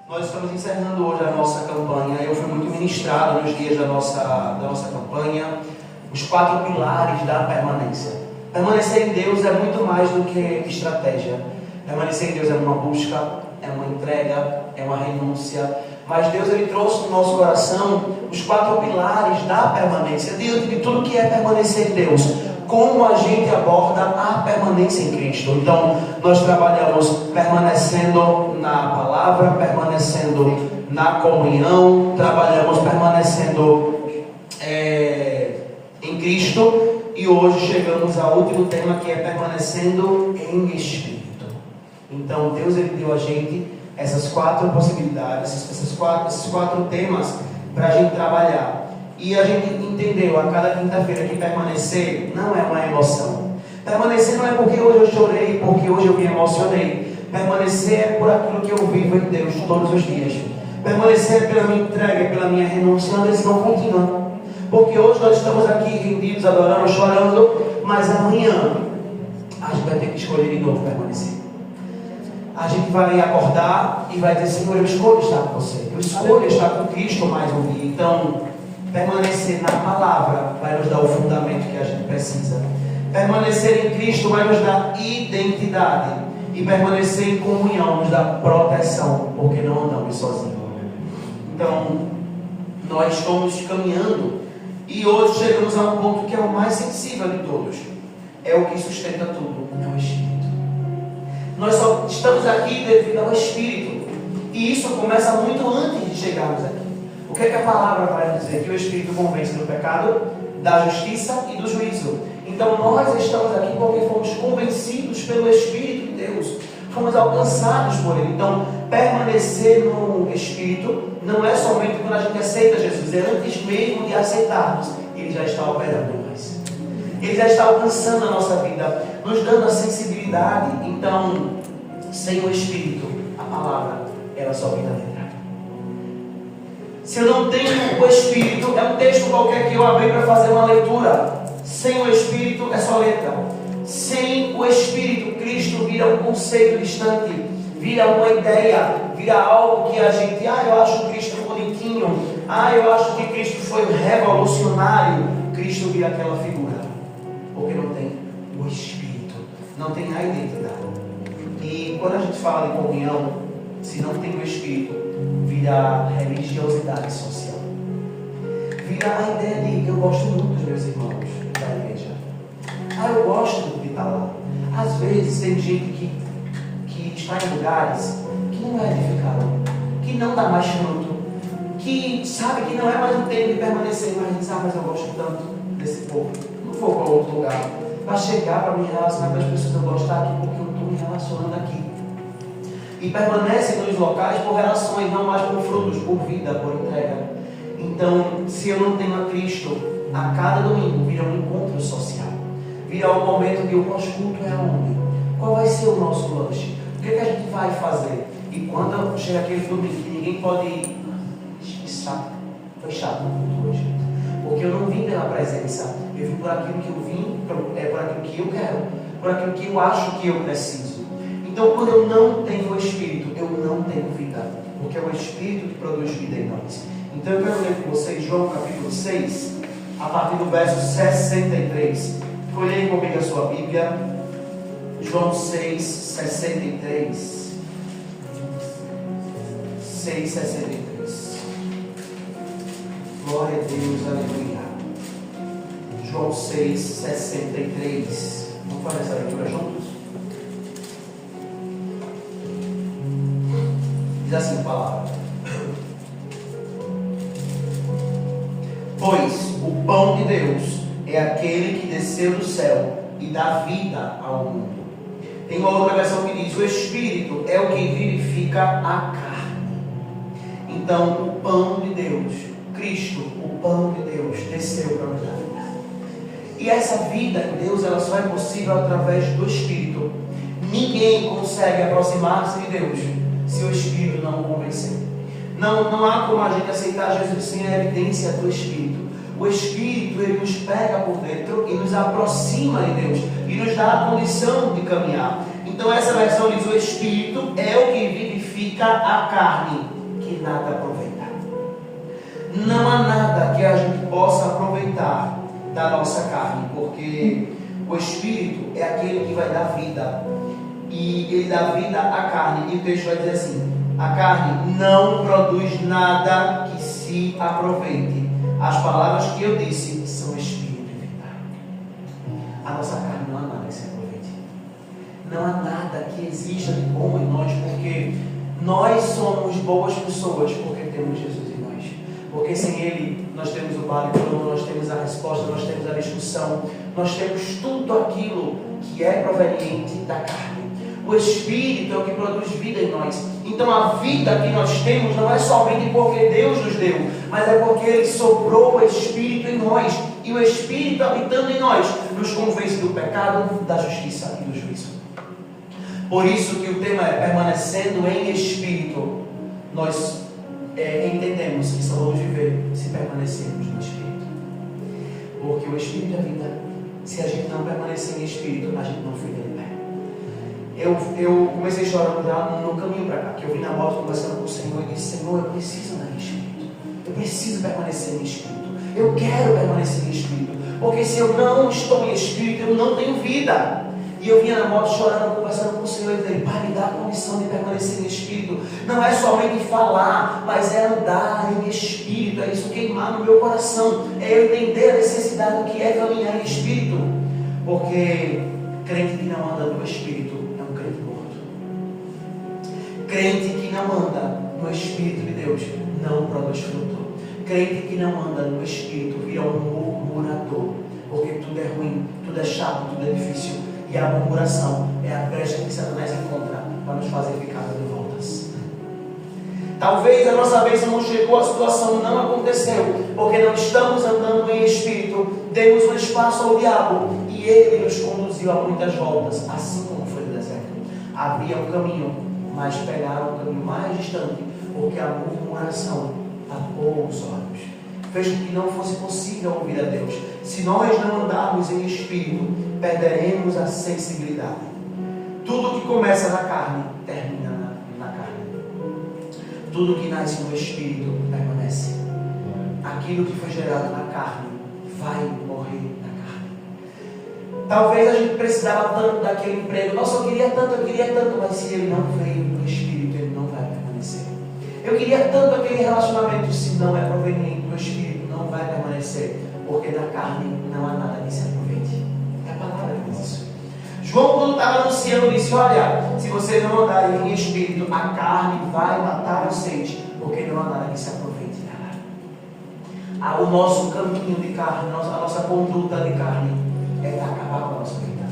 Nós estamos encerrando hoje a nossa campanha. Eu fui muito ministrado nos dias da nossa campanha. Os 4 pilares da permanência. Permanecer em Deus é muito mais do que estratégia. Permanecer em Deus é uma busca, é uma entrega, é uma renúncia. Mas Deus ele trouxe no nosso coração os 4 pilares da permanência. Diante de tudo que é permanecer em Deus, como a gente aborda a permanência em Cristo. Então, nós trabalhamos permanecendo na palavra, permanecendo na comunhão, trabalhamos permanecendo em Cristo, e hoje chegamos ao último tema, que é permanecendo em Espírito. Então, Deus ele deu a gente essas 4 possibilidades, esses quatro temas para a gente trabalhar. E a gente entendeu a cada quinta-feira que permanecer não é uma emoção. Permanecer não é porque hoje eu chorei, porque hoje eu me emocionei. Permanecer é por aquilo que eu vivo em Deus todos os dias. Permanecer é pela minha entrega, pela minha renúncia, uma decisão contínua. Porque hoje nós estamos aqui rendidos, adorando, chorando, mas amanhã a gente vai ter que escolher de novo permanecer. A gente vai acordar e vai dizer: Senhor, eu escolho estar com você, eu escolho estar com Cristo mais um dia. Então, permanecer na palavra vai nos dar o fundamento que a gente precisa. Permanecer em Cristo vai nos dar identidade. E permanecer em comunhão nos dá proteção, porque não andamos sozinhos. Então, nós estamos caminhando e hoje chegamos a um ponto que é o mais sensível de todos. É o que sustenta tudo, é o Espírito. Nós só estamos aqui devido ao Espírito. E isso começa muito antes de chegarmos aqui. O que é que a palavra vai dizer? Que o Espírito convence do pecado, da justiça e do juízo. Então nós estamos aqui porque fomos convencidos pelo Espírito de Deus. Fomos alcançados por Ele. Então permanecer no Espírito não é somente quando a gente aceita Jesus. É antes mesmo de aceitarmos. Ele já está operando em nós. Ele já está alcançando a nossa vida, nos dando a sensibilidade. Então, sem o Espírito, a palavra, ela só vira letra. Se eu não tenho o Espírito, é um texto qualquer que eu abri para fazer uma leitura. Sem o Espírito, é só letra. Sem o Espírito, Cristo vira um conceito distante, vira uma ideia, vira algo que a gente, eu acho Cristo bonitinho, eu acho que Cristo foi revolucionário. Cristo vira aquela figura, porque não tem o Espírito, não tem a identidade. E quando a gente fala de comunhão, se não tem o Espírito, vira religiosidade social. Vira a ideia de: eu gosto muito dos meus irmãos da igreja. Eu gosto de estar lá. Às vezes tem gente que está em lugares que não é edificado, que não dá mais fruto, que sabe que não é mais um tempo de permanecer, mas diz: mas eu gosto tanto desse povo, não vou para outro lugar. Para chegar, para me relacionar com as pessoas, eu gosto de estar aqui porque eu estou me relacionando aqui. E permanece nos locais por relações, não mais por frutos, por vida, por entrega. Então, se eu não tenho a Cristo, a cada domingo vira um encontro social. Vira um momento que o pós-culto é aonde? Qual vai ser o nosso lanche? O que a gente vai fazer? E quando chega aquele domingo que ninguém pode ir, foi chato o culto hoje. Porque eu não vim pela presença, eu vim por aquilo que eu vim, por aquilo que eu quero, por aquilo que eu acho que eu preciso. Então, quando eu não tenho o Espírito, eu não tenho vida, porque é o Espírito que produz vida em nós. Então, eu quero ler com vocês João capítulo 6, a partir do verso 63. Folheiem comigo a sua Bíblia. João 6, 63. 6, 63. Glória a Deus, aleluia. João 6, 63. Vamos fazer essa leitura juntos? Diz assim a palavra: pois o pão de Deus é aquele que desceu do céu e dá vida ao mundo. Tem uma outra versão que diz: o Espírito é o que vivifica a carne. Então, o pão de Deus, Cristo, o pão de Deus, desceu para nos dar vida. E essa vida em Deus, ela só é possível através do Espírito. Ninguém consegue aproximar-se de Deus se o Espírito não o convencer. Não há como a gente aceitar Jesus sem a evidência do Espírito. O Espírito, ele nos pega por dentro e nos aproxima de Deus e nos dá a condição de caminhar. Então essa versão diz: o Espírito é o que vivifica a carne. que nada aproveita. Não há nada que a gente possa aproveitar da nossa carne, porque o Espírito é aquele que vai dar vida, e ele dá vida à carne, e o texto vai dizer assim: a carne não produz nada que se aproveite. As palavras que eu disse são Espírito e vida. A nossa carne não há nada que se aproveite, não há nada que exista de bom em nós, porque nós somos boas pessoas porque temos Jesus em nós. Porque sem Ele nós temos o vale puro, nós temos a resposta, nós temos a discussão, nós temos tudo aquilo que é proveniente da carne. O Espírito é o que produz vida em nós. Então a vida que nós temos não é somente porque Deus nos deu, mas é porque Ele soprou o Espírito em nós. E o Espírito habitando em nós nos convence do pecado, da justiça e do juízo. Por isso que o tema é permanecendo em Espírito. Nós entendemos que só vamos viver se permanecermos no Espírito. Porque o Espírito é vida. Se a gente não permanecer em Espírito, a gente não fica de pé. Eu comecei chorando já no caminho para cá, que eu vim na moto conversando com o Senhor e disse: Senhor, eu preciso andar em Espírito. Eu preciso permanecer em Espírito. Eu quero permanecer em Espírito. Porque se eu não estou em Espírito, eu não tenho vida. E eu vinha na moto chorando, conversando com o Senhor, e dizendo: Pai, me dá a condição de permanecer em Espírito. Não é somente falar, mas é andar em Espírito. É isso queimar no meu coração. É eu entender a necessidade do que é caminhar em Espírito. Porque crente que não anda no Espírito é um crente morto. Crente que não anda no Espírito de Deus não produz fruto. Crente que não anda no Espírito vira um murmurador. Porque tudo é ruim, tudo é chato, tudo é difícil. E a murmuração é a brecha que Satanás encontra para nos fazer ficar dando voltas. Talvez a nossa bênção não chegou, a situação não aconteceu, porque não estamos andando em Espírito. Demos um espaço ao diabo e ele nos conduziu a muitas voltas, assim como foi no deserto. Havia um caminho, mas pegaram um caminho mais distante, porque a murmuração tapou os olhos, fez com que não fosse possível ouvir a Deus. Se nós não andarmos em Espírito, perderemos a sensibilidade. Tudo que começa na carne, termina na carne. Tudo que nasce no Espírito, permanece. Aquilo que foi gerado na carne, vai morrer na carne. Talvez a gente precisava tanto daquele emprego. Nossa, eu queria tanto, mas se ele não veio no Espírito, ele não vai permanecer. Eu queria tanto aquele relacionamento, se não é proveniente do Espírito, não vai permanecer. Porque da carne não há nada que se aproveite. É a palavra que diz isso. João, quando estava anunciando, disse: olha, se você não andar em Espírito, a carne vai matar vocês, porque não há nada que se aproveite dela. O nosso caminho de carne, a nossa conduta de carne é para acabar com a nossa vida.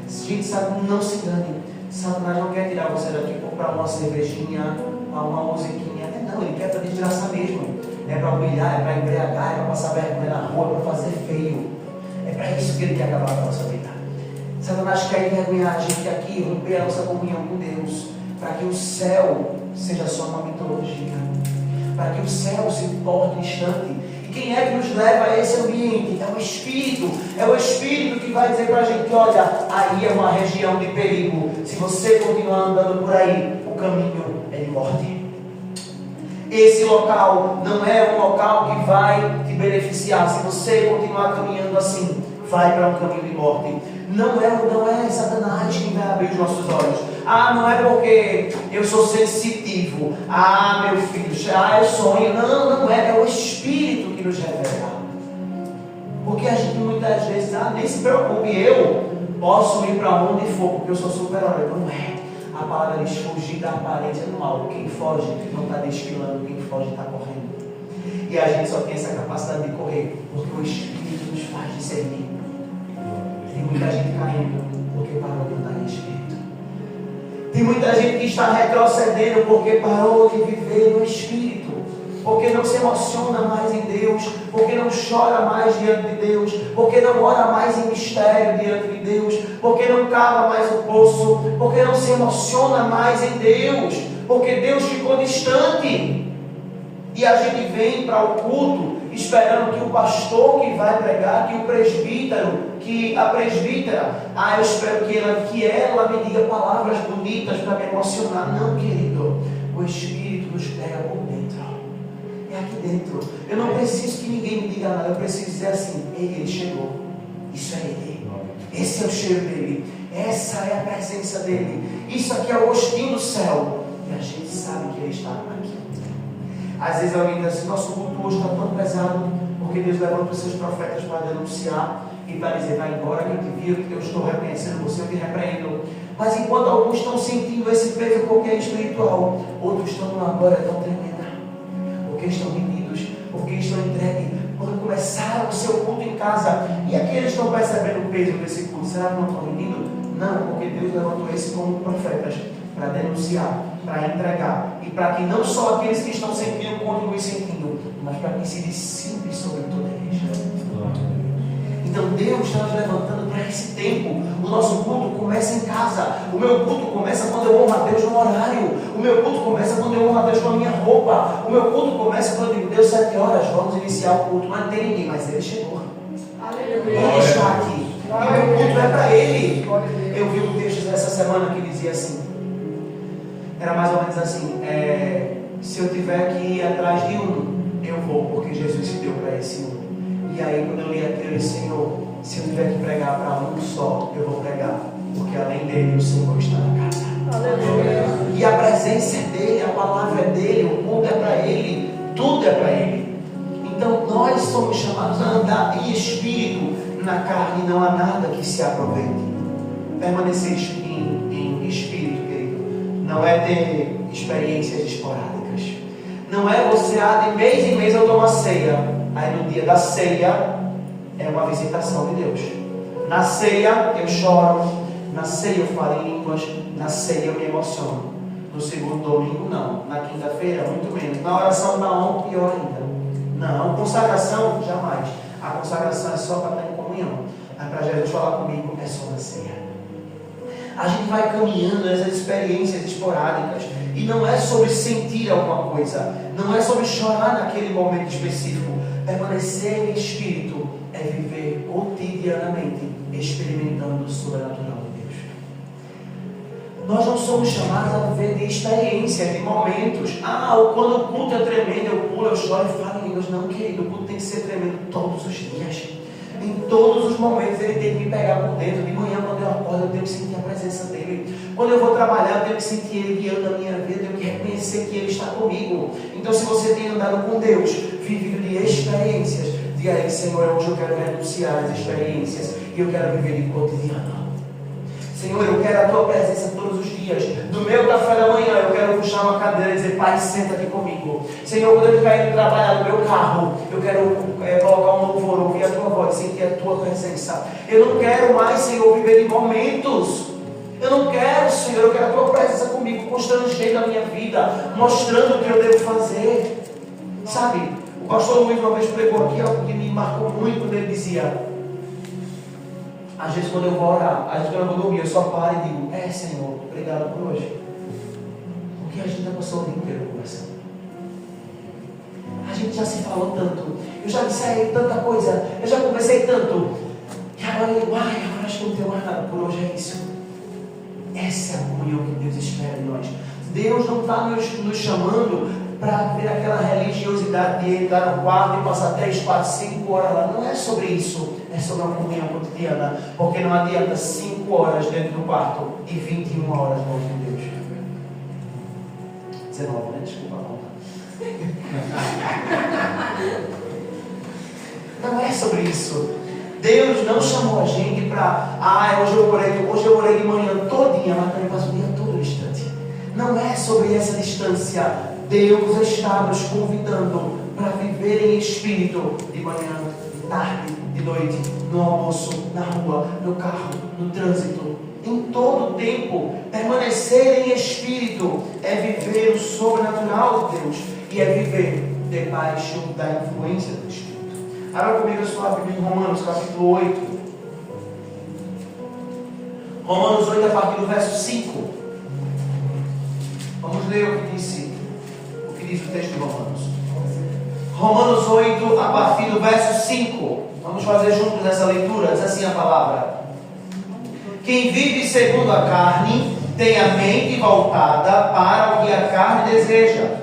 Gente, sabe, não se engane. Satanás não quer tirar você daqui para comprar uma cervejinha, uma musiquinha. Não, ele quer para desgraçar mesmo. É para humilhar, é para embriagar, é para passar vergonha na rua, é para fazer feio. É para isso que ele quer acabar com a nossa vida. Satanás quer envergonhar a gente aqui, romper a nossa comunhão com Deus, para que o céu seja só uma mitologia, para que o céu se torne distante. E quem é que nos leva a esse ambiente? É o Espírito. É o Espírito que vai dizer para a gente: olha, aí é uma região de perigo. Se você continuar andando por aí, o caminho é de morte. Esse local não é um local que vai te beneficiar. Se você continuar caminhando assim, vai para um caminho de morte. Não é Satanás quem vai abrir os nossos olhos. Não é porque eu sou sensitivo. Meu filho, eu sonho. Não é. É o Espírito que nos revela. Porque a gente muitas vezes, nem se preocupe, eu posso ir para onde for, porque eu sou super-herói. Não é. A palavra diz: fugir da aparência do mal. Quem foge não está desfilando, quem foge está correndo. E a gente só tem essa capacidade de correr porque o Espírito nos faz discernir. Tem muita gente caindo porque parou de andar em Espírito. Tem muita gente que está retrocedendo porque parou de viver no Espírito. Porque não se emociona mais em Deus, porque não chora mais diante de Deus, porque não ora mais em mistério diante de Deus, porque não cava mais o poço, porque não se emociona mais em Deus, porque Deus ficou distante. E a gente vem para o culto esperando que o pastor que vai pregar, que o presbítero, que a presbítera, eu espero que ela me diga palavras bonitas para me emocionar. Não, querido, o Espírito nos pega por dentro. É aqui dentro. Eu não preciso que ninguém me diga nada. Eu preciso dizer assim: ele chegou. Isso é ele. Esse é o cheiro dele. Essa é a presença dele. Isso aqui é o gostinho do céu. E a gente sabe que ele está aqui. Às vezes alguém diz assim: nosso culto hoje está tão pesado, porque Deus levanta os seus profetas para denunciar e para dizer: vai embora que eu te vi, porque eu estou reconhecendo você, eu te repreendo. Mas enquanto alguns estão sentindo esse peso porque é espiritual, outros estão numa glória tão tremenda, porque estão rendidos, porque estão entregues, porque começaram o seu culto em casa. E aqueles estão percebendo o peso desse culto. Será que não estão rendidos? Não, porque Deus levantou esse como profetas para denunciar, para entregar, e para que não só aqueles que estão sentindo continuem sentindo, mas para que se dissipe sobre toda a igreja. Então Deus está nos levantando para esse tempo. O nosso culto começa em casa. O meu culto começa quando eu honro a Deus no horário. O meu culto começa quando eu honro a Deus com a minha roupa. O meu culto começa quando eu digo: Deus, 7 horas, vamos iniciar o culto. Mas não tem ninguém, mas Ele chegou. Ele está aqui. E o meu culto é para Ele. Eu vi um texto essa semana que dizia assim, era mais ou menos assim: se eu tiver que ir atrás de um, eu vou, porque Jesus se deu para esse um. E aí quando eu li aquilo, eu disse: Senhor, se eu tiver que pregar para um só, eu vou pregar, porque além dele o Senhor está na casa. Aleluia. E a presença é dele, a palavra é dele, o mundo é para ele, tudo é para ele. Então nós somos chamados a andar em espírito. Na carne não há nada que se aproveite. Permanecer em espírito, querido, não é ter experiências esporádicas. Não é você, de mês em mês eu tomo a ceia. Aí no dia da ceia é uma visitação de Deus. Na ceia eu choro, na ceia eu falo em línguas, na ceia eu me emociono. No segundo domingo não, na quinta-feira muito menos, na oração da honra pior ainda. Não, consagração jamais. A consagração é só para estar em comunhão. Mas para Jesus falar comigo é só na ceia. A gente vai caminhando nessas experiências esporádicas. E não é sobre sentir alguma coisa, não é sobre chorar naquele momento específico. Permanecer em espírito é viver cotidianamente experimentando o sobrenatural de Deus. Nós não somos chamados a viver de experiências, de momentos. Quando o culto é tremendo, eu pulo, eu choro e falo em línguas. Não, querido, o culto tem que ser tremendo todos os dias. Em todos os momentos ele tem que me pegar por dentro. De manhã, quando eu acordo, eu tenho que sentir a presença dele. Quando eu vou trabalhar, eu tenho que sentir ele guiando a minha vida. Eu tenho que reconhecer que ele está comigo. Então, se você tem andado com Deus, vivido de experiências, diga aí: Senhor, hoje eu quero renunciar às experiências e eu quero viver de cotidiano. Senhor, eu quero a tua presença todos os dias. Do meu café da manhã, eu quero puxar uma cadeira e dizer: Pai, senta aqui comigo. Senhor, quando eu estiver indo trabalhar no meu carro, eu quero colocar um louvor, ouvir a tua voz, sentir a tua presença. Eu não quero mais, Senhor, viver de momentos. Eu não quero, Senhor, eu quero a tua presença comigo, constrangendo a minha vida, mostrando o que eu devo fazer. Sabe, o pastor Luiz uma vez pregou aqui algo que me marcou muito, quando ele dizia: às vezes quando eu vou orar, às vezes quando eu vou dormir, eu só paro e digo: Senhor, obrigado por hoje. Porque a gente já passou o dia inteiro conversando. A gente já se falou tanto. Eu já disse a ele tanta coisa. Eu já conversei tanto. E agora eu digo: agora acho que não tenho mais nada. Por hoje é isso. Essa é a comunhão que Deus espera de nós. Deus não está nos chamando para ver aquela religiosidade de entrar no quarto e passar 3, 4, 5 horas lá. Não é sobre isso. É sobre uma comunhão cotidiana. Porque não adianta 5 horas dentro do quarto e 21 horas longe de Deus. 19, né? Desculpa a conta. Não é sobre isso. Deus não chamou a gente para: hoje eu orei de manhã todinha, mas também passo o dia todo distante. Não é sobre essa distância. Deus está nos convidando para viver em espírito, de manhã, de tarde, de noite, no almoço, na rua, no carro, no trânsito, em todo o tempo. Permanecer em espírito é viver o sobrenatural de Deus e é viver debaixo da influência do Espírito. Abra comigo a sua Bíblia em Romanos capítulo 8. Romanos 8 a partir do verso 5. Vamos ler o que diz o texto de Romanos. Romanos 8 a partir do verso 5. Vamos fazer juntos essa leitura. Diz assim a palavra: quem vive segundo a carne tem a mente voltada para o que a carne deseja,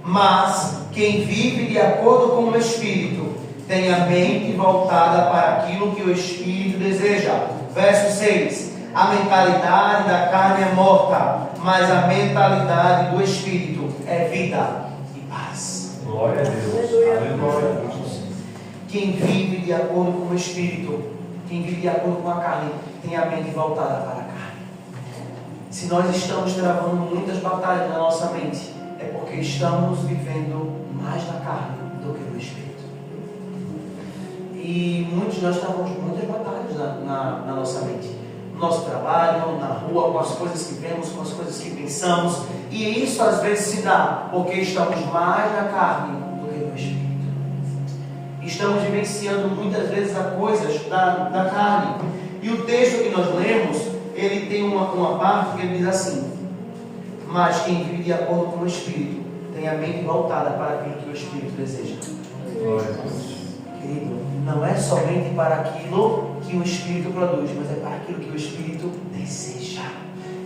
Mas quem vive de acordo com o Espírito tem a mente voltada para aquilo que o Espírito deseja. Verso 6. A mentalidade da carne é morta, mas a mentalidade do Espírito é vida e paz. Glória a Deus. Aleluia. Quem vive de acordo com o Espírito, quem vive de acordo com a carne, tem a mente voltada para a carne. Se nós estamos travando muitas batalhas na nossa mente, é porque estamos vivendo mais na carne do que no Espírito. E muitos de nós travamos muitas batalhas na nossa mente. No nosso trabalho, na rua, com as coisas que vemos, com as coisas que pensamos. E isso às vezes se dá porque estamos mais na carne do que no Espírito. Estamos vivenciando muitas vezes as coisas da carne. E o texto que nós lemos, ele tem uma parte que ele diz assim: mas quem vive de acordo com o Espírito tem a mente voltada para aquilo que o Espírito deseja. Querido, não é somente para aquilo que o Espírito produz, mas é para aquilo que o Espírito deseja.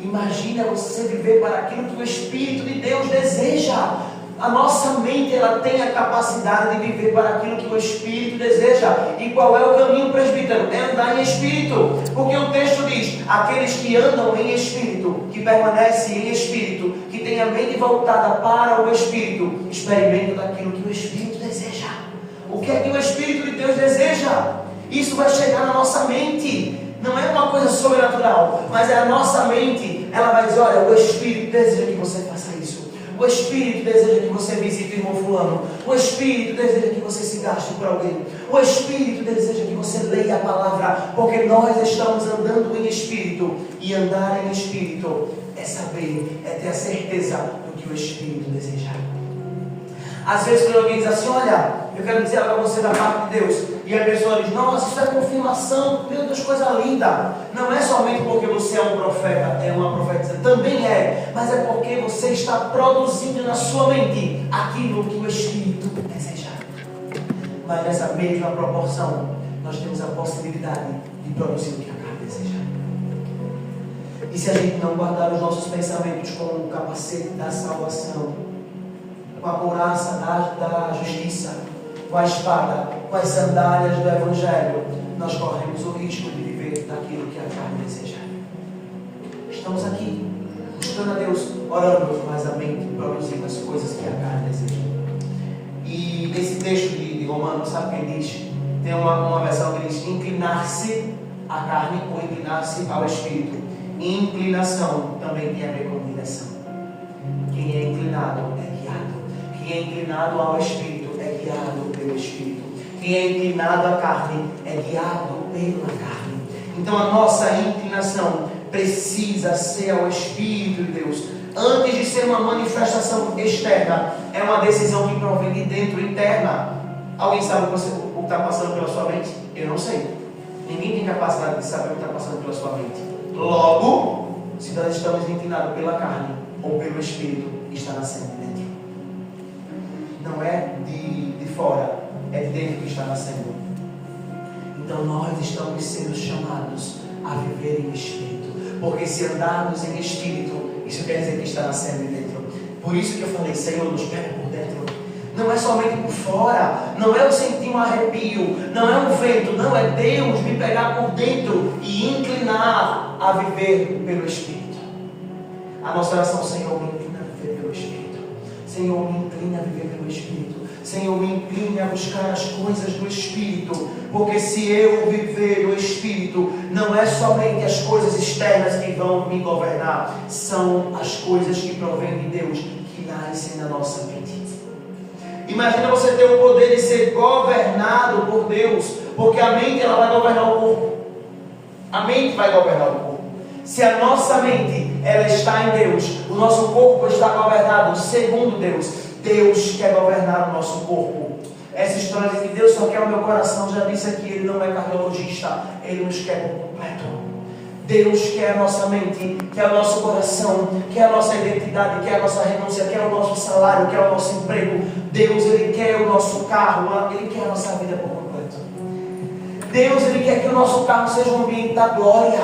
Imagina você viver para aquilo que o Espírito de Deus deseja. A nossa mente, ela tem a capacidade de viver para aquilo que o Espírito deseja. E qual é o caminho, presbítero? É andar em Espírito. Porque o texto diz: aqueles que andam em Espírito, que permanecem em Espírito, que têm a mente voltada para o Espírito, experimentam daquilo que o Espírito deseja. O que é que o Espírito de Deus deseja? Isso vai chegar na nossa mente. Não é uma coisa sobrenatural, mas é a nossa mente. Ela vai dizer: olha, o Espírito deseja que você faça isso. O Espírito deseja que você visite o irmão fulano. O Espírito deseja que você se gaste por alguém. O Espírito deseja que você leia a palavra, porque nós estamos andando em Espírito. E andar em Espírito é saber, é ter a certeza do que o Espírito deseja. Às vezes quando alguém diz assim: olha, eu quero dizer algo a você da parte de Deus, e a pessoa diz: nossa, isso é confirmação, meu Deus, coisa linda. Não é somente porque você é um profeta, é uma profetisa, também é, mas é porque você está produzindo na sua mente aquilo que o Espírito deseja. Mas nessa mesma proporção, nós temos a possibilidade de produzir o que a carne deseja. E se a gente não guardar os nossos pensamentos com o capacete da salvação, com a couraça da justiça, com a espada, com as sandálias do Evangelho, nós corremos o risco de viver daquilo que a carne deseja. Estamos aqui, buscando a Deus, orando, mas a mente produzindo as coisas que a carne deseja. E esse texto de Romanos, sabe quem diz? Tem uma versão que diz: inclinar-se à carne ou inclinar-se ao Espírito. E inclinação também tem a ver com direção. Quem é inclinado é guiado. Quem é inclinado ao Espírito é guiado pelo Espírito. Quem é inclinado à carne é guiado pela carne. Então a nossa inclinação precisa ser ao Espírito de Deus. Antes de ser uma manifestação externa, é uma decisão que provém de dentro, interna. Alguém sabe o que está passando pela sua mente? Eu não sei. Ninguém tem capacidade de saber o que está passando pela sua mente. Logo, se nós estamos inclinados pela carne ou pelo Espírito, está nascendo de dentro. Não é de fora, é de dentro que está nascendo. Então nós estamos sendo chamados a viver em Espírito. Porque se andarmos em Espírito, isso quer dizer que está nascendo de dentro. Por isso que eu falei: Senhor, nos pega por dentro. Não é somente por fora, não é eu sentir um arrepio, não é um vento, não, é Deus me pegar por dentro e inclinar a viver pelo Espírito. A nossa oração: Senhor, me inclina a viver pelo Espírito. Senhor, me inclina a viver pelo Espírito. Senhor, me incline a buscar as coisas do Espírito, porque se eu viver no Espírito, não é somente as coisas externas que vão me governar, são as coisas que provêm de Deus, que nascem na nossa mente. Imagina você ter o poder de ser governado por Deus, porque a mente ela vai governar o corpo. A mente vai governar o corpo. Se a nossa mente ela está em Deus, o nosso corpo está governado segundo Deus. Deus quer governar o nosso corpo. Essa história de que Deus só quer o meu coração, já disse aqui, Ele não é cardiologista, Ele nos quer por completo. Deus quer a nossa mente, quer o nosso coração, quer a nossa identidade, quer a nossa renúncia, quer o nosso salário, quer o nosso emprego. Deus, Ele quer o nosso carro, Ele quer a nossa vida por completo. Deus, Ele quer que o nosso carro seja um ambiente da glória.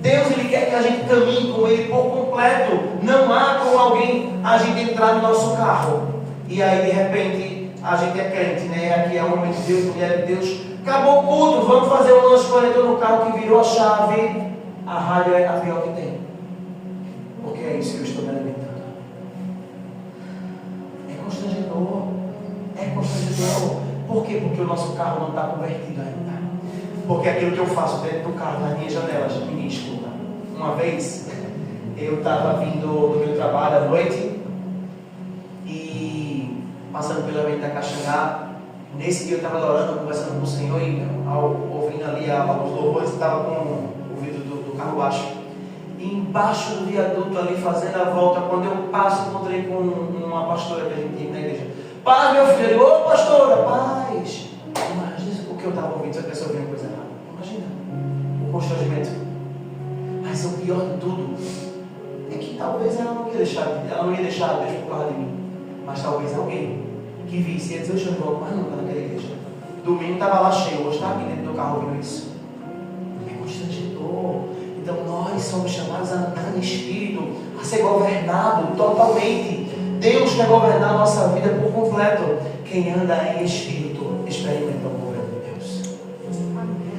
Deus ele quer que a gente caminhe com Ele por completo. Não há como alguém a gente entrar no nosso carro e aí de repente a gente é crente, né? Aqui é o homem de Deus, mulher de Deus. Acabou o culto, vamos fazer o nosso conector no carro que virou a chave. A rádio é a pior que tem. Porque é isso que eu estou me alimentando. É constrangedor. É constrangedor. Por quê? Porque o nosso carro não está convertido ainda. Porque aquilo que eu faço dentro do carro, nas minhas janelas, ninguém escuta. Uma vez, eu estava vindo do meu trabalho à noite e passando pela mente da Caxangá. Nesse dia eu estava adorando, conversando com o Senhor e ouvindo ali os louvores, estava com o vidro do carro baixo. E embaixo do viaduto ali, fazendo a volta, quando eu passo, encontrei com uma pastora que a gente tinha na igreja. Paz, meu filho. Eu digo, ô pastora, paz. Imagina o que eu estava ouvindo, se a pessoa ouvia uma coisa errada. Imagina o constrangimento. Mas o pior de tudo é que talvez ela não ia deixar Deus por causa de mim. Mas talvez alguém que visse e ia dizer, eu volto mais nunca naquela igreja. Domingo estava lá cheio, hoje estava aqui dentro do carro ouvindo isso. É constrangedor. Então nós somos chamados a andar em espírito, a ser governado totalmente. Deus quer governar a nossa vida por completo. Quem anda em espírito experimenta o governo de Deus.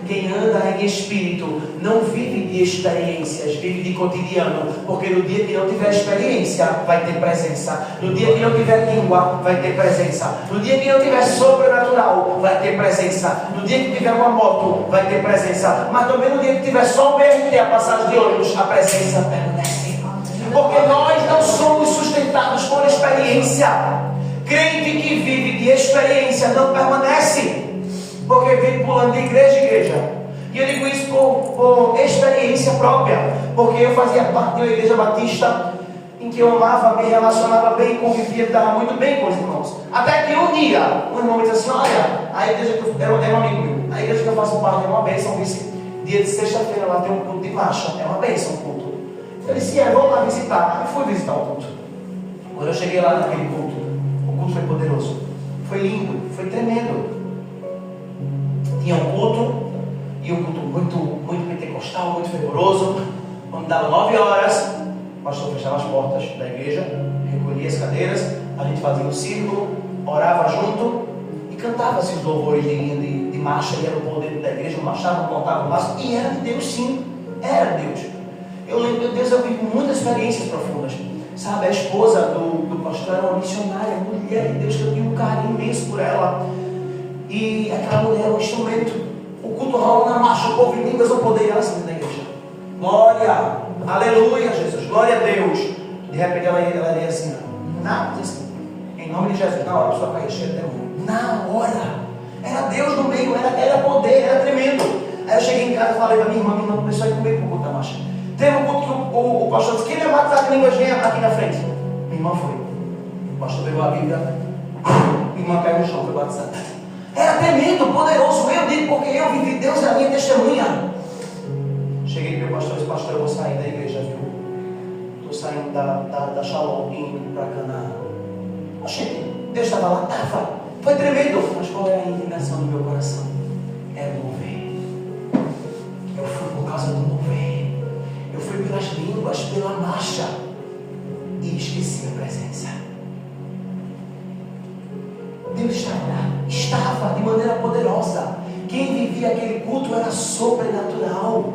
Quem anda em espírito não vive de experiências, vive de cotidiano. Porque no dia que não tiver experiência, vai ter presença. No dia que não tiver língua, vai ter presença. No dia que não tiver sobrenatural, vai ter presença. No dia que tiver uma moto, vai ter presença. Mas também no dia que tiver só um BRT, a passagem de ônibus, a presença permanece. Porque nós não somos sustentados por experiência. Crente que vive de experiência não permanece. Porque vive pulando de igreja em igreja. E eu digo isso por experiência própria. Porque eu fazia parte de uma igreja batista em que eu amava, me relacionava bem, convivia, estava muito bem com os irmãos. Até que um dia, um irmão me disse assim, olha, a igreja que eu, era um amigo meu, a igreja que eu faço parte é uma bênção, disse, dia de sexta-feira lá tem um culto de marcha, é uma bênção o culto. Eu disse, vou lá visitar. Eu fui visitar o culto. Quando eu cheguei lá naquele culto, o culto foi poderoso, foi lindo, foi tremendo. Tinha um culto, e um culto muito pentecostal, muito fervoroso. Quando dava 9 horas, o pastor fechava as portas da igreja, recolhia as cadeiras, a gente fazia um círculo, orava junto e cantava-se os louvores de marcha, e era o poder da igreja, marchava, montava o laço, e era de Deus sim, era de Deus. Eu lembro de Deus, eu vivi muitas experiências profundas. Sabe, a esposa do pastor era uma missionária, mulher de Deus, que eu tinha um carinho imenso por ela. E aquela mulher era um instrumento. O culto rola na marcha, o povo em línguas, eu poder ir assim na igreja. Glória, aleluia, Jesus, glória a Deus. De repente ela ia assim, assim, em nome de Jesus, na hora a pessoa caía cheia de demônio. Na hora, era Deus no meio, era poder, era tremendo. Aí eu cheguei em casa e falei para minha irmã começou a ir comigo para o culto da marcha. Teve um culto que o pastor disse, quem é batizado em línguas, vem aqui na frente. Minha irmã foi. O pastor pegou a Bíblia, minha irmã caiu no chão, foi batizada. Era tremendo, poderoso, eu digo, porque eu vivi, Deus é a minha testemunha. Cheguei para o pastor e disse, pastor, eu vou sair da igreja, viu? Estou saindo da Shalom, indo para Canaã. Oxente, Deus estava lá, estava. Foi tremendo. Mas qual é a indignação do meu coração? Era o mover. Eu fui por causa do mover. Eu fui pelas línguas, pela marcha. E esqueci a presença. Deus estava de maneira poderosa. Quem vivia aquele culto era sobrenatural.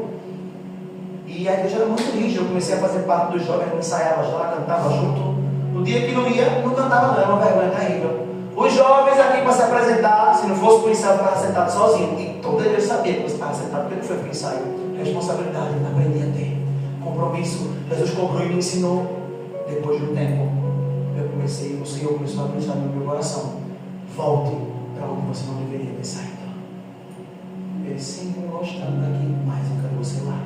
E a igreja era muito rígida. Eu comecei a fazer parte dos jovens, ensaiava lá, cantava junto. No dia que não ia, não cantava não, era uma vergonha terrível. Os jovens aqui para se apresentar, se não fosse para o ensaio, ficava sentado sozinho. E toda a igreja sabia que você estava sentado, porque não foi para o ensaio. Responsabilidade, aprendi a ter. Compromisso, Jesus cobrou e me ensinou. Depois de um tempo, o Senhor começou a pensar no meu coração. Volte para onde você não deveria ter saído. Ele sempre gostando daqui, mas eu quero você lá.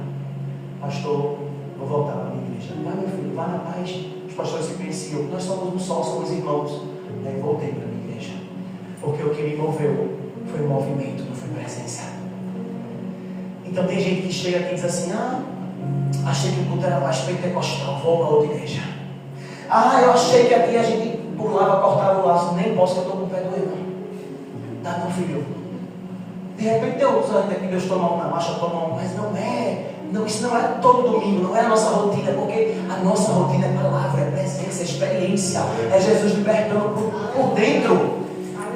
Pastor, vou voltar para a minha igreja. Vai, meu filho, vá na paz. Os pastores se conheciam. Nós somos um só, somos irmãos. Daí voltei para a minha igreja. Porque o que me moveu foi movimento, não foi presença. Então tem gente que chega aqui e diz assim, achei que o culto era mais pentecostal, vou para outra igreja. Eu achei que aqui a gente pulava, cortava o laço, nem posso que eu estou com o pé doendo. Tá, meu filho? De repente tem outros ainda que Deus toma um na marcha, toma um, mas não é Não, isso não é todo domingo, não é a nossa rotina, porque a nossa rotina é palavra, é presença, é experiência, é Jesus libertando por dentro.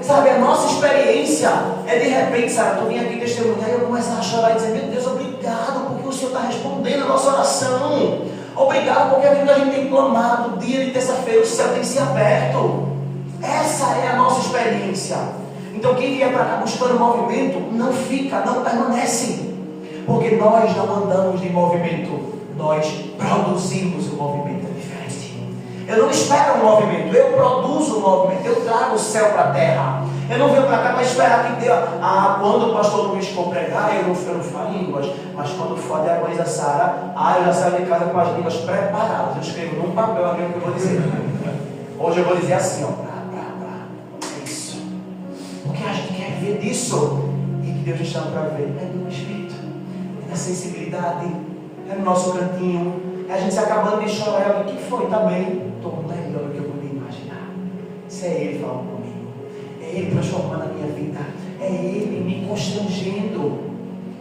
Sabe, a nossa experiência é de repente, sabe, tu vem aqui testemunhar e eu começo a chorar e dizer, meu Deus, obrigado, porque o Senhor está respondendo a nossa oração. Obrigado, porque aquilo que a gente tem clamado, dia de terça-feira, o céu tem se aberto. Essa é a nossa experiência. Então quem vier para cá buscando movimento, não fica, não permanece. Porque nós não andamos de movimento, nós produzimos o movimento, é diferente. Eu não espero um movimento, eu produzo um movimento, eu trago o céu para a terra. Eu não venho para cá para esperar que Deus, quando o pastor Luiz for pregar, eu não falo línguas, mas quando for a diaconisa Sara, eu já saio de casa com as línguas preparadas. Eu escrevo num papel aquilo que eu vou dizer. Hoje eu vou dizer assim, ó, é isso. Porque a gente quer ver disso, e que Deus nos chama para ver, é do Espírito. A sensibilidade, é no nosso cantinho, é a gente se acabando de chorar, o que foi? Está bem, estou melhor do que eu podia imaginar. Isso é Ele falando comigo, é Ele transformando a minha vida, é Ele me constrangendo.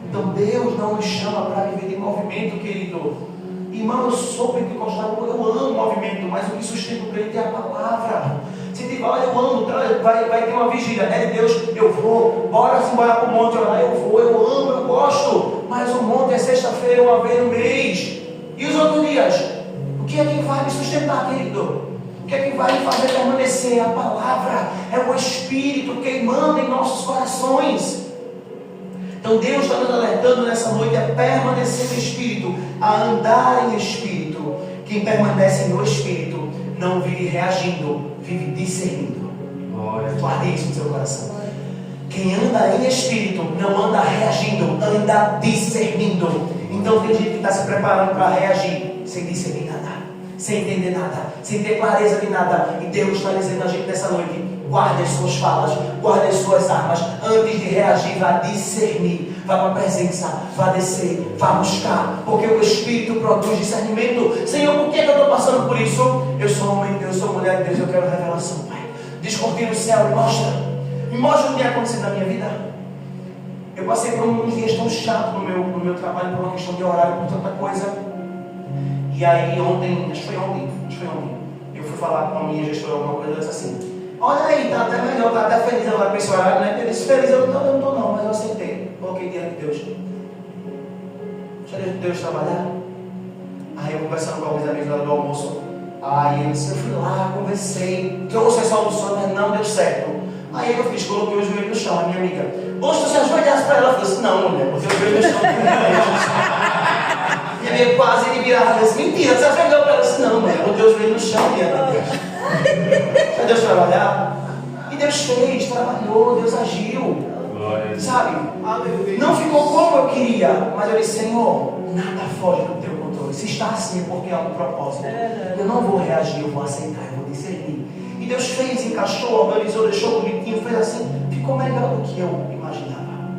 Então Deus não nos chama para viver de movimento, querido. Irmão, eu sou pentecostal, eu amo movimento, mas o que sustenta o crente é a palavra. Se tiver, olha, eu amo, vai ter uma vigília, é de Deus, eu vou, bora para o monte orar, eu vou, eu amo, eu gosto, mas o monte é sexta-feira, uma vez no mês, e os outros dias, o que é que vai me sustentar, querido? O que é que vai me fazer permanecer? A palavra, é o Espírito queimando em nossos corações. Então Deus está nos alertando nessa noite a permanecer no Espírito, a andar em Espírito. Quem permanece no Espírito não vive reagindo, vive discernindo. Guarde isso no seu coração. Quem anda em Espírito não anda reagindo, anda discernindo. Então tem gente que está se preparando para reagir sem discernir nada, sem entender nada, sem ter clareza de nada. E Deus está dizendo a gente nessa noite: guarde as suas falas, guarde as suas armas. Antes de reagir, vá discernir, vá para a presença, vá descer, vá buscar, porque o Espírito produz discernimento. Senhor, por que eu estou passando por isso? Eu sou homem de Deus, sou mulher de Deus, eu quero revelação, Pai. Descortina o céu, me mostra o que tem acontecido na minha vida. Eu passei por uns dias tão chatos no meu trabalho, por uma questão de horário, por tanta coisa. E aí ontem, acho que foi ontem, eu fui falar com a minha gestora alguma coisa, ela disse assim: olha aí, tá até melhor, tá até feliz agora com esse horário, né? Eu disse: feliz, eu não estou não, mas eu aceitei. Coloquei diante de Deus. Deixa Deus trabalhar. Aí eu conversando com alguns amigos lá do almoço. Aí eu disse: eu fui lá, conversei, trouxe as soluções, mas não deu certo. Aí eu fiz, coloquei o joelho no chão, a minha amiga: hoje tu se ajoelhasse para ela? Eu falei assim: não, mulher, botei o joelho no chão. Minha amiga quase me virava e disse: mentira, você ajoelhou para ela? Eu disse: não, mulher, botei o joelho no chão, minha amiga. Deixa Deus trabalhar. E Deus fez, trabalhou, Deus agiu. Sabe? Não ficou como eu queria, mas eu disse: Senhor, nada foge do teu controle. Se está assim é porque há um propósito. Eu não vou reagir, eu vou aceitar, eu vou discernir. E Deus fez, encaixou, organizou, deixou bonitinho, fez assim. Ficou melhor do que eu imaginava.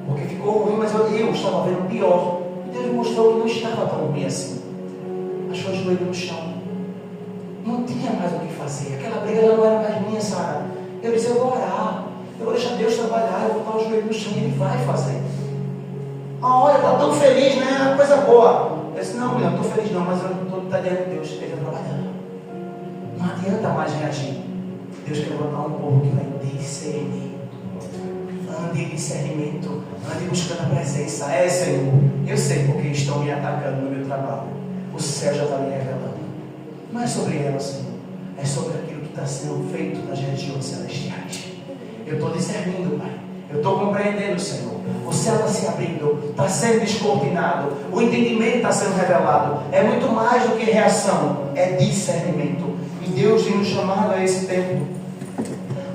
Porque ficou ruim, mas eu estava vendo pior. E Deus me mostrou que não estava tão ruim assim. Achou o joelho no chão. Não tinha mais o que fazer. Aquela briga já não era mais minha, Sara. Eu disse: eu vou orar, eu vou deixar Deus trabalhar, eu vou botar o joelho no chão e Ele vai fazer. Olha, está tão feliz, né? Coisa boa. Eu disse: não, mulher, não estou feliz não, mas eu estou diante de Deus, Ele está trabalhando. Não adianta mais reagir. Deus quer botar um povo que vai discernir. Ande em discernimento, ande buscando a presença. Senhor, eu sei porque estão me atacando no meu trabalho. O céu já está me revelando. Não é sobre ela, Senhor. É sobre aquilo que está sendo feito nas regiões celestiais. Eu estou discernindo, Pai. Eu estou compreendendo, Senhor. O céu está se abrindo, está sendo descortinado. O entendimento está sendo revelado. É muito mais do que reação, é discernimento. E Deus tem nos chamado a esse tempo.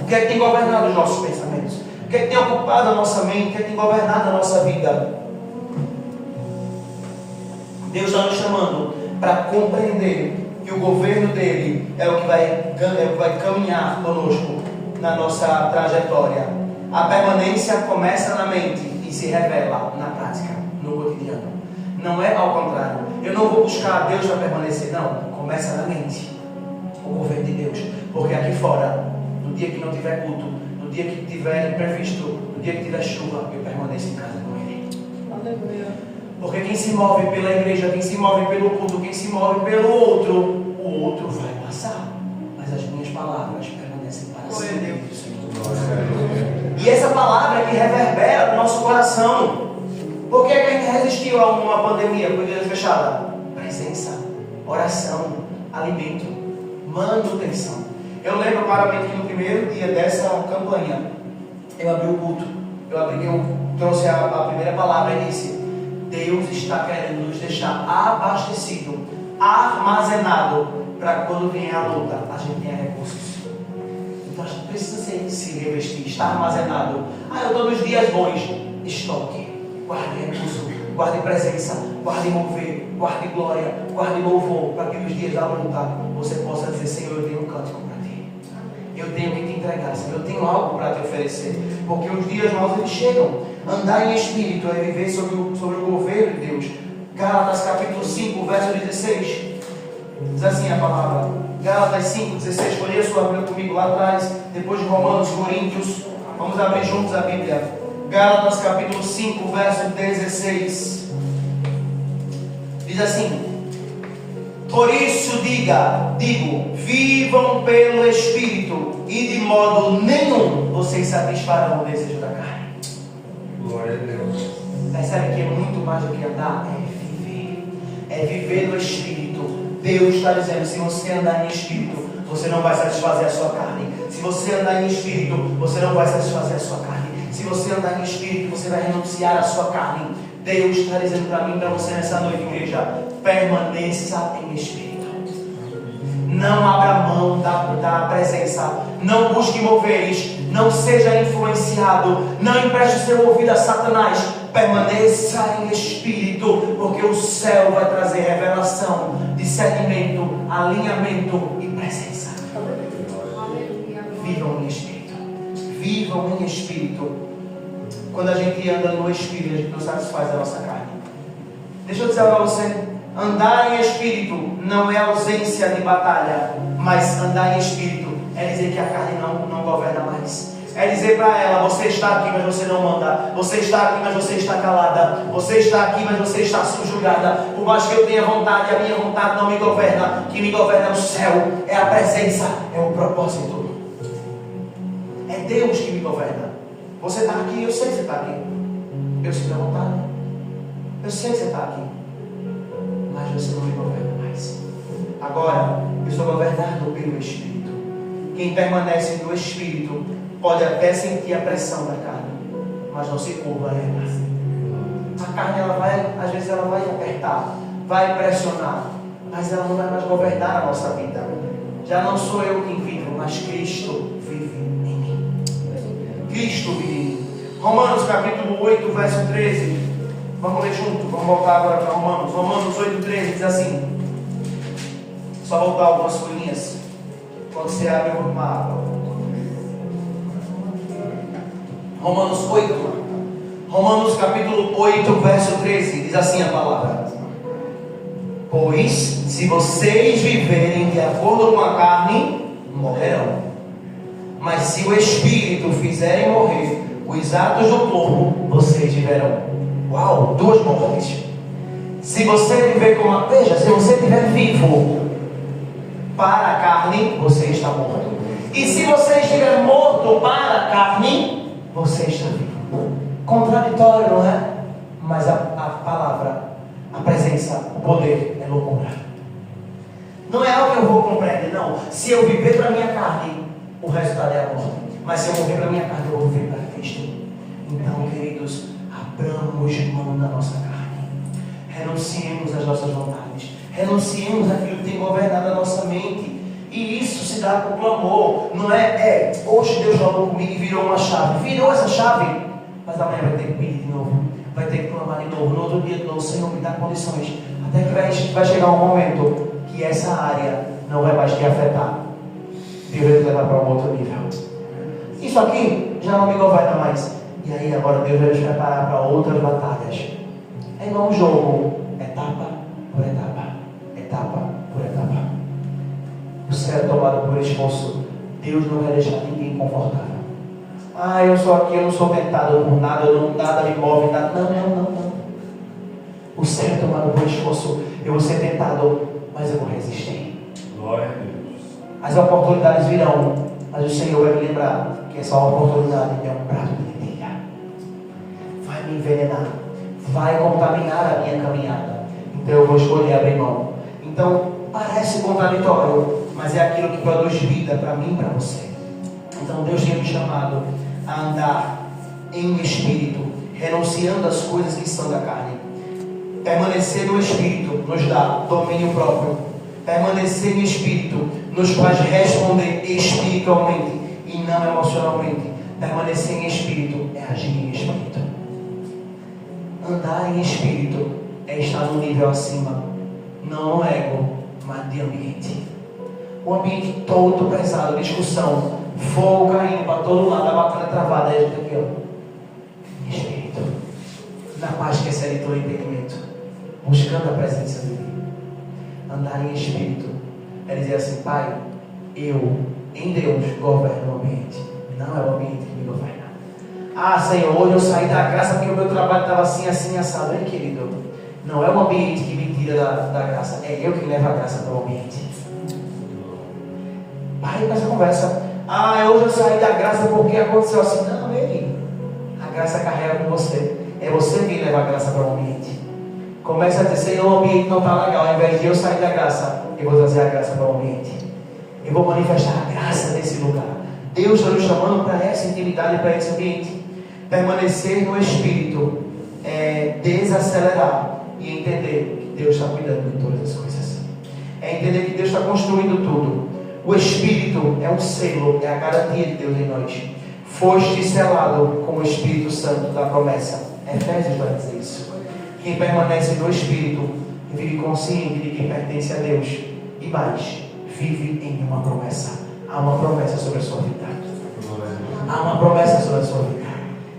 O que é que tem governado os nossos pensamentos? O que é que tem ocupado a nossa mente? O que é que tem governado a nossa vida? Deus está nos chamando para compreender que o governo dele é o que vai caminhar conosco na nossa trajetória. A permanência começa na mente e se revela na prática, no cotidiano. Não é ao contrário. Eu não vou buscar Deus para permanecer, não. Começa na mente o governo de Deus. Porque aqui fora, no dia que não tiver culto, no dia que tiver imprevisto, no dia que tiver chuva, eu permaneço em casa com Ele. Aleluia. Porque quem se move pela igreja, quem se move pelo culto, quem se move pelo outro, o outro vai passar. Mas as minhas palavras permanecem para sempre. E essa palavra é que reverbera no nosso coração. Por que a gente resistiu a uma pandemia com a igreja fechada? Presença, oração, alimento, manutenção. Eu lembro claramente que no primeiro dia dessa campanha, eu abri o culto, eu trouxe a primeira palavra e disse: Deus está querendo nos deixar abastecido, armazenado, para quando vier a luta, a gente tenha recursos. Então a gente precisa se revestir, estar armazenado. Eu estou nos dias bons. Estoque, guarde recurso, guarde presença, guarde mover, guarde glória, guarde louvor, para que nos dias da luta você possa dizer: Senhor, eu tenho um cântico para ti, eu tenho que te entregar, Senhor, eu tenho algo para te oferecer. Porque os dias maus eles chegam. Andar em espírito é viver sobre o governo de Deus. Gálatas capítulo 5, verso 16. Diz assim a palavra. Gálatas 5, 16. Escolhi a sua Bíblia comigo lá atrás. Depois de Romanos, Coríntios. Vamos abrir juntos a Bíblia. Gálatas capítulo 5, verso 16. Diz assim: por isso digo, vivam pelo Espírito, e de modo nenhum vocês satisfarão o desejo da carne. Glória a Deus. Percebe que é muito mais do que andar? É viver no Espírito. Deus está dizendo: se você andar em Espírito, você não vai satisfazer a sua carne. Se você andar em Espírito, você não vai satisfazer a sua carne. Se você andar em Espírito, você vai renunciar à sua carne. Deus está dizendo para mim e para você nessa noite, igreja: permaneça em Espírito. Não abra mão da presença. Não busque moveres. Não seja influenciado. Não empreste o seu ouvido a Satanás. Permaneça em Espírito, porque o céu vai trazer revelação, discernimento, alinhamento e presença. Vivam em Espírito. Vivam em Espírito. Quando a gente anda no Espírito, a gente não satisfaz a nossa carne. Deixa eu dizer para você: andar em Espírito não é ausência de batalha, mas andar em Espírito é dizer que a carne não governa mais. É dizer para ela: você está aqui, mas você não manda. Você está aqui, mas você está calada. Você está aqui, mas você está subjugada. Por mais que eu tenha vontade, a minha vontade não me governa. O que me governa é o céu, é a presença, é o propósito. É Deus que me governa. Você está aqui, eu sei que você está aqui. Eu sinto a vontade. Eu sei que você está aqui. Mas você não me governa mais. Agora, eu sou governado pelo Espírito. Quem permanece no Espírito pode até sentir a pressão da carne, mas não se curva a ela. A carne, às vezes ela vai apertar, vai pressionar, mas ela não vai mais governar a nossa vida. Já não sou eu quem vivo, mas Cristo vive em mim. Cristo vive em mim. Romanos capítulo 8, verso 13. Vamos ler junto, vamos voltar agora para Romanos. Romanos 8, 13 diz assim. Só voltar algumas folhinhas. Quando você abre uma água. Romanos capítulo 8, verso 13. Diz assim a palavra: pois se vocês viverem de acordo com a carne, morrerão. Mas se o Espírito fizerem morrer os atos do corpo, vocês viverão. Uau, duas mortes. Se você viver como a... Veja, se você estiver vivo para a carne, você está morto. E se você estiver morto para a carne, você está vivo. Contraditório, não é? Mas a palavra, a presença, o poder é loucura. Não é algo que eu vou compreender, não. Se eu viver para a minha carne, o resultado é a morte. Mas se eu morrer para a minha carne, eu vou viver para Cristo. Então, queridos, abramos mão da nossa carne. Renunciemos às nossas vontades. Renunciemos àquilo que tem governado a nossa mente. E isso se dá com clamor. Não hoje Deus falou comigo e virou uma chave. Virou essa chave. Mas amanhã vai ter que pedir de novo. Vai ter que clamar de novo. No outro dia de novo, Senhor, me dá condições. Até que vai chegar um momento que essa área não vai mais te afetar. Deus vai te levar para um outro nível. Isso aqui já não me governa mais. E aí agora Deus vai nos preparar para outras batalhas. É igual um jogo. Etapa por etapa. Etapa por etapa. O céu é tomado por esforço. Deus não vai deixar ninguém confortável. Eu sou aqui, eu não sou tentado por nada, nada me move, nada. Não. O céu é tomado por esforço. Eu vou ser tentado, mas eu vou resistir. Glória a Deus. As oportunidades virão, mas o Senhor vai me lembrar que essa oportunidade é um prato de lentilha. Vai me envenenar, vai contaminar a minha caminhada. Então eu vou escolher abrir mão. Então parece contraditório, mas é aquilo que produz vida para mim e para você. Então Deus tem me chamado a andar em espírito, renunciando às coisas que são da carne. Permanecer no espírito nos dá domínio próprio. Permanecer no espírito nos faz responder espiritualmente e não emocionalmente. Permanecer em espírito é agir em espírito. Andar em espírito é estar num nível acima, não no ego, mas de ambiente. O ambiente todo pesado, discussão, fogo caindo para todo lado, a batalha travada, aí a gente aqui, ó, em espírito, na paz que excede todo entendimento, buscando a presença dele. Andar em espírito é dizer assim: Pai, eu em Deus governo o ambiente, não é o ambiente que me governa. Ah, Senhor, hoje eu saí da graça porque o meu trabalho estava assim, assim, assado. Hein, querido? Não é o ambiente que me tira da graça, é eu que levo a graça para o ambiente. Pare com essa conversa. Ah, hoje eu saí da graça porque aconteceu assim. Não, ele. A graça carrega com você. É você quem leva a graça para o ambiente. Começa a dizer: Senhor, o ambiente não está legal. Ao invés de eu sair da graça, eu vou trazer a graça para o ambiente. Eu vou manifestar a graça nesse lugar. Deus está nos chamando para essa intimidade, para esse ambiente. Permanecer no Espírito é desacelerar e entender que Deus está cuidando de todas as coisas. É entender que Deus está construindo tudo. O Espírito é um selo, é a garantia de Deus em nós. Foste selado com o Espírito Santo da promessa. Efésios vai dizer isso. Quem permanece no Espírito vive consciente de que pertence a Deus. E mais, vive em uma promessa. Há uma promessa sobre a sua vida. Há uma promessa sobre a sua vida.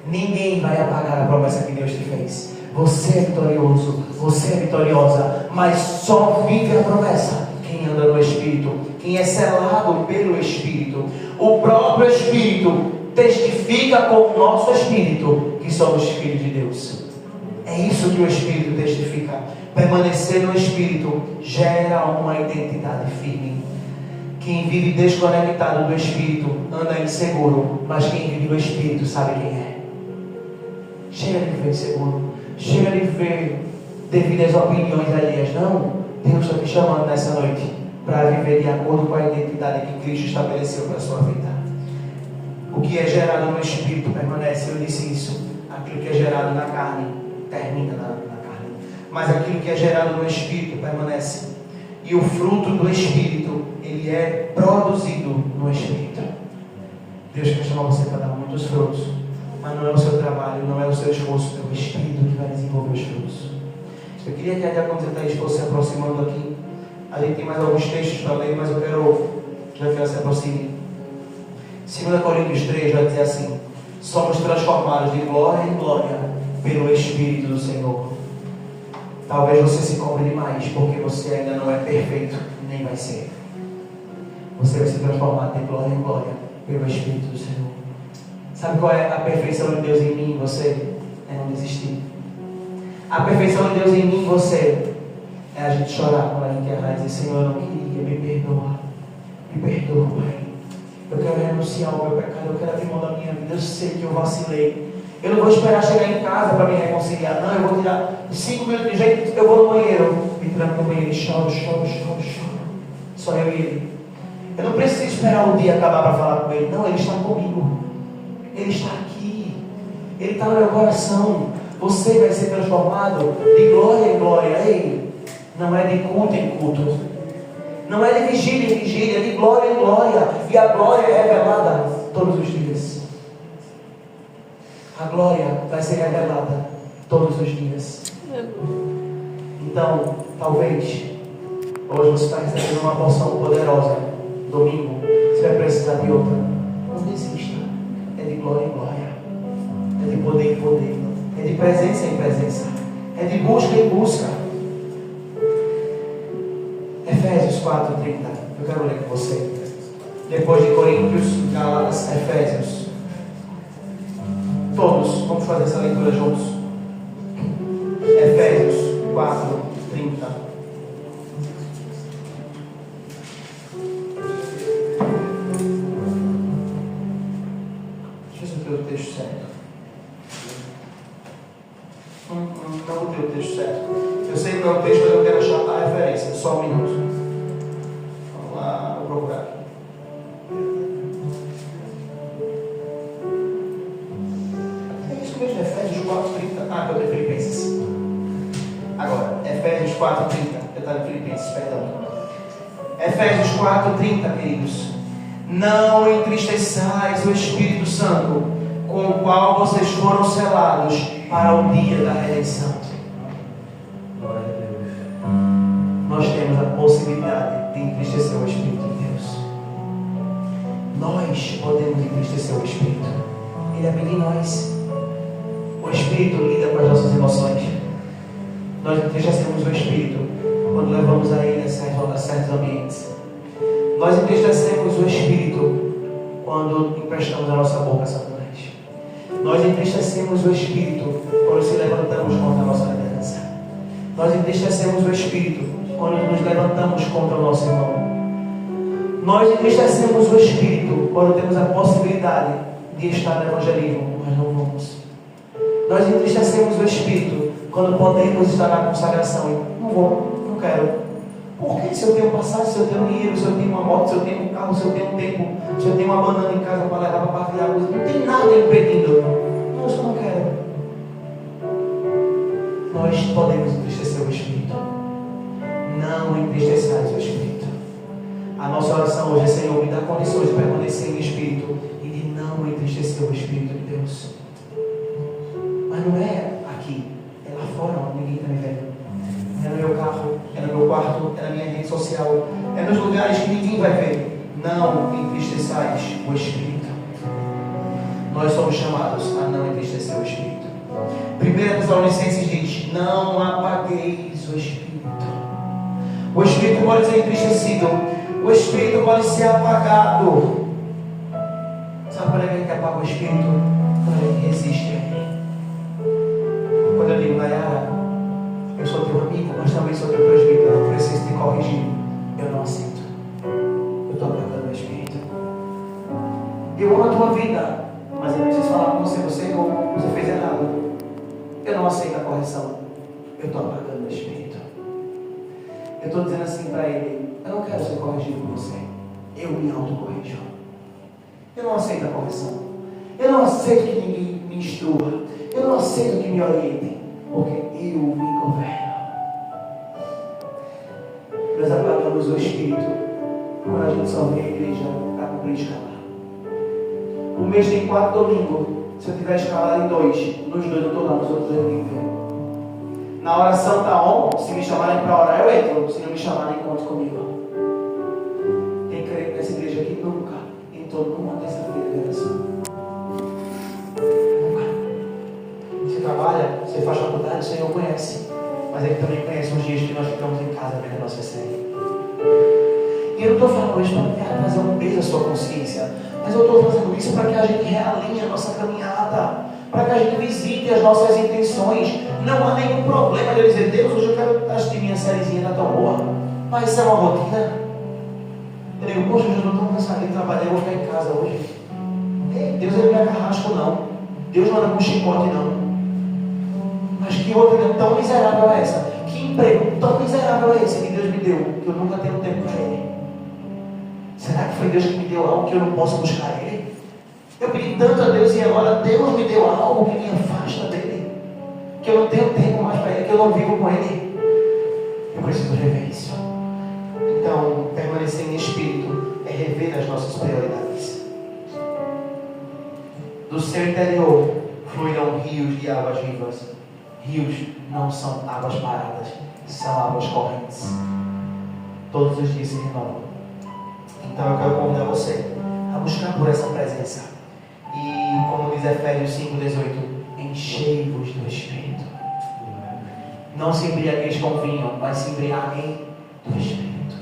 Ninguém vai apagar a promessa que Deus te fez. Você é vitorioso, você é vitoriosa, mas só vive a promessa quem anda no Espírito, quem é selado pelo Espírito. O próprio Espírito testifica com o nosso Espírito que somos filhos de Deus. É isso que o Espírito testifica. Permanecer no Espírito gera uma identidade firme. Quem vive desconectado do Espírito anda inseguro, mas quem vive no Espírito sabe quem é. Chega de viver inseguro, chega de viver devido às opiniões alheias. Não, Deus está te chamando nessa noite para viver de acordo com a identidade que Cristo estabeleceu para a sua vida. O que é gerado no Espírito permanece. Eu disse isso. Aquilo que é gerado na carne termina na carne, mas aquilo que é gerado no Espírito permanece. E o fruto do Espírito, ele é produzido no Espírito. Deus quer chamar você para dar muitos frutos, mas não é o seu trabalho, não é o seu esforço, é o Espírito que vai desenvolver os frutos. Eu queria que até quando você está se aproximando aqui, a gente tem mais alguns textos para ler, mas eu quero que ela se aproxime. 2 Coríntios 3 vai dizer assim: somos transformados de glória em glória pelo Espírito do Senhor. Talvez você se cobre demais, porque você ainda não é perfeito, nem vai ser. Você vai se transformar de glória em glória pelo Espírito do Senhor. Sabe qual é a perfeição de Deus em mim e você? É não desistir. A perfeição de Deus em mim e você é a gente chorar quando a gente errar e dizer: Senhor, eu não queria, me perdoa. Me perdoa, Pai. Eu quero renunciar ao meu pecado, eu quero abrir mão da minha vida. Eu sei que eu vacilei. Eu não vou esperar chegar em casa para me reconciliar. Não, eu vou tirar 5 minutos de jeito. Eu vou no banheiro, me tranco no banheiro e choro. Só eu e ele. Eu não preciso esperar o dia acabar para falar com ele. Não, ele está comigo. Ele está aqui. Ele está no meu coração. Você vai ser transformado de glória em glória. Ei, não é de culto em culto. Não é de vigília em vigília, é de glória em glória. E a glória é revelada todos os dias. A glória vai ser revelada todos os dias. Então, talvez hoje você está recebendo uma porção poderosa. Domingo você vai precisar de outra. Não desista. É de glória em glória. É de poder em poder. É de presença em presença. É de busca em busca. Efésios 4:30. Eu quero ler com você. Depois de Coríntios, Gálatas, Efésios. Todos, vamos fazer essa leitura juntos. Efésios o texto certo. Eu sei qual é o texto, mas eu quero achar a referência. Só um minuto. Vamos lá, vou procurar aqui. É isso mesmo, Efésios 4:30. Ah, eu tenho Filipenses. Agora, Efésios 4:30. Eu estava em Filipenses, perdão. Efésios 4:30, queridos. Não entristeçais o Espírito Santo, com o qual vocês foram selados para o dia da redenção. Glória a Deus. Nós temos a possibilidade de entristecer o Espírito de Deus. Nós podemos entristecer o Espírito. Ele habita em nós. O Espírito lida com as nossas emoções. Nós entristecemos o Espírito quando levamos a Ele a certos ambientes. Nós entristecemos o Espírito quando emprestamos a nossa boca a Satanás. Nós entristecemos o Espírito quando se levantamos contra a nossa liderança. Nós entristecemos o Espírito quando nos levantamos contra o nosso irmão. Nós entristecemos o Espírito quando temos a possibilidade de estar no evangelismo, mas não vamos. Nós entristecemos o Espírito quando podemos estar na consagração e não vou, não quero. Porque se eu tenho passagem, se eu tenho dinheiro, se eu tenho uma moto, se eu tenho um carro, se eu tenho um tempo, se eu tenho uma banana em casa para levar para partilhar, não tem nada impedindo. Não, eu só não quero. Nós podemos entristecer o Espírito. Não entristeçais o Espírito. A nossa oração hoje é: Senhor, me dá condições de permanecer em Espírito e de não entristecer o Espírito de Deus. Mas não é aqui, é lá fora, onde ninguém está me vendo. É no meu carro, é no meu quarto, é na minha rede social, é nos lugares que ninguém vai ver. Não entristeçais o Espírito. Nós somos chamados a não entristecer o Espírito. 1 Tessalonicenses diz: não apagueis o Espírito. O Espírito pode ser entristecido, o Espírito pode ser apagado. Sabe quando é que a gente apaga o Espírito? Quando a gente resiste a Ele. Quando eu digo: Nayara, eu sou teu amigo, mas também sou teu presbítero, eu preciso te corrigir. Eu não aceito. Eu estou apagando o Espírito. Eu amo a tua vida, mas eu preciso falar com você. Você errou, você fez errado. Eu não aceito a correção. Eu estou apagando o Espírito. Eu estou dizendo assim para ele: eu não quero ser corrigido por você. Eu me autocorrijo. Eu não aceito a correção. Eu não aceito que ninguém me instrua. Eu não aceito que me orientem. Porque eu me governo. Nós apagamos o Espírito quando a gente só vem à igreja para cumprir escala. O mês tem 4 domingos. Se eu tiver escalado em 2, nos 2 eu estou lá, nos outros eu nem venho. Na oração está on. Se me chamarem para orar, eu entro. Se não me chamarem, conte comigo. Tem crente nessa igreja que nunca entrou numa terça-feira de oração. Você trabalha, você faz faculdade, o Senhor conhece. Mas Ele também conhece os dias que nós ficamos em casa vendo a nossa série. E eu não estou falando isso para trazer um peso à sua consciência, mas eu estou fazendo isso para que a gente realinhe a nossa caminhada, para que a gente visite as nossas intenções. Não há nenhum problema de eu dizer: Deus, hoje eu quero assistir minha sériezinha, está tão boa. Mas isso é uma rotina. Eu digo: poxa, eu não estou cansado de trabalhar, eu vou ficar em casa hoje. Deus ele não é carrasco, não. Deus não anda com chicote, não. Mas que rotina tão miserável é essa? Que emprego tão miserável é esse que Deus me deu, que eu nunca tenho tempo para Ele? Será que foi Deus que me deu algo que eu não posso buscar Ele? Eu pedi tanto a Deus e agora Deus me deu algo que me afasta dEle, que eu não tenho tempo mais para Ele, que eu não vivo com Ele. Eu preciso rever isso. Então, permanecer em espírito é rever as nossas prioridades. Do seu interior fluirão rios de águas vivas. Rios não são águas paradas, são águas correntes. Todos os dias se renovam. Então eu quero convidar você a buscar por essa presença. E como diz Efésios 5:18, enchei-vos do Espírito. Não se embriagueis com vinho, mas se embriaguem do Espírito.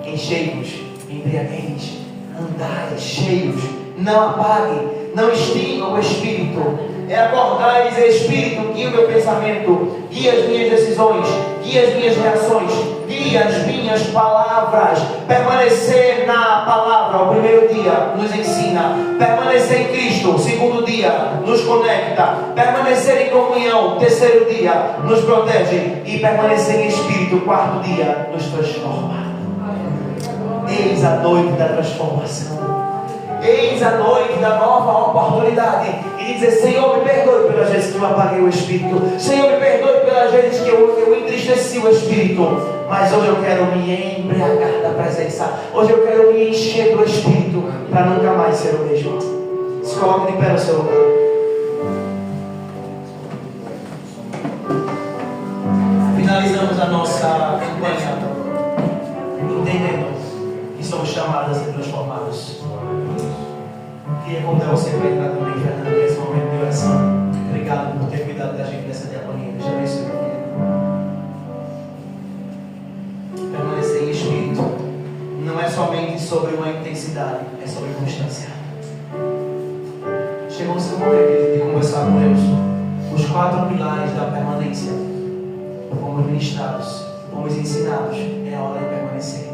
Enchei-vos, embriagueis, andai cheios, não apaguem, não extinguam o Espírito. É acordar e dizer: Espírito, guia o meu pensamento, guia as minhas decisões, guia as minhas reações, guia ouvir as minhas palavras. Permanecer na palavra, o primeiro dia, nos ensina. Permanecer em Cristo, o segundo dia, nos conecta. Permanecer em comunhão, o terceiro dia, nos protege. E permanecer em Espírito, o quarto dia, nos transforma. Eis a noite da transformação. Eis a noite da nova oportunidade. E dizer: Senhor, me perdoe pelas vezes que eu apaguei o Espírito. Senhor, me perdoe pelas vezes que eu entristeci o Espírito. Mas hoje eu quero me embriagar da presença. Hoje eu quero me encher do Espírito, para nunca mais ser o mesmo. Se coloque de pé no seu lugar. Finalizamos a nossa campanha entendendo que somos chamados a ser transformados. Queria convidar você para entrar também, Fernando, nesse momento de oração. Obrigado por ter cuidado da gente nessa diaconia. Deixa eu ver se permanecer em Espírito não é somente sobre uma intensidade, é sobre constância. Chegou o seu momento de conversar com Deus. Os 4 pilares da permanência. Fomos ministrados, fomos ensinados. É a hora de permanecer.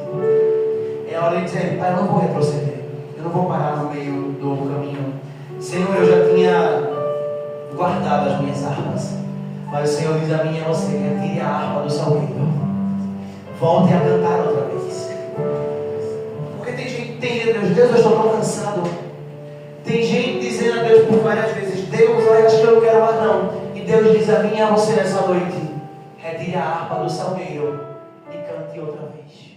É a hora de dizer: Pai, eu não vou retroceder. Eu não vou parar no meio do caminho. Senhor, eu já tinha guardado as minhas harpas. Mas o Senhor diz a mim e a você: retire a harpa do salgueiro. Volte a cantar outra vez. Porque tem gente que tem Deus: Deus, eu estou tão cansado. Tem gente dizendo a Deus por várias vezes: Deus, eu acho que eu não quero mais não. E Deus diz a mim e a você nessa noite: retire a harpa do salgueiro e cante outra vez.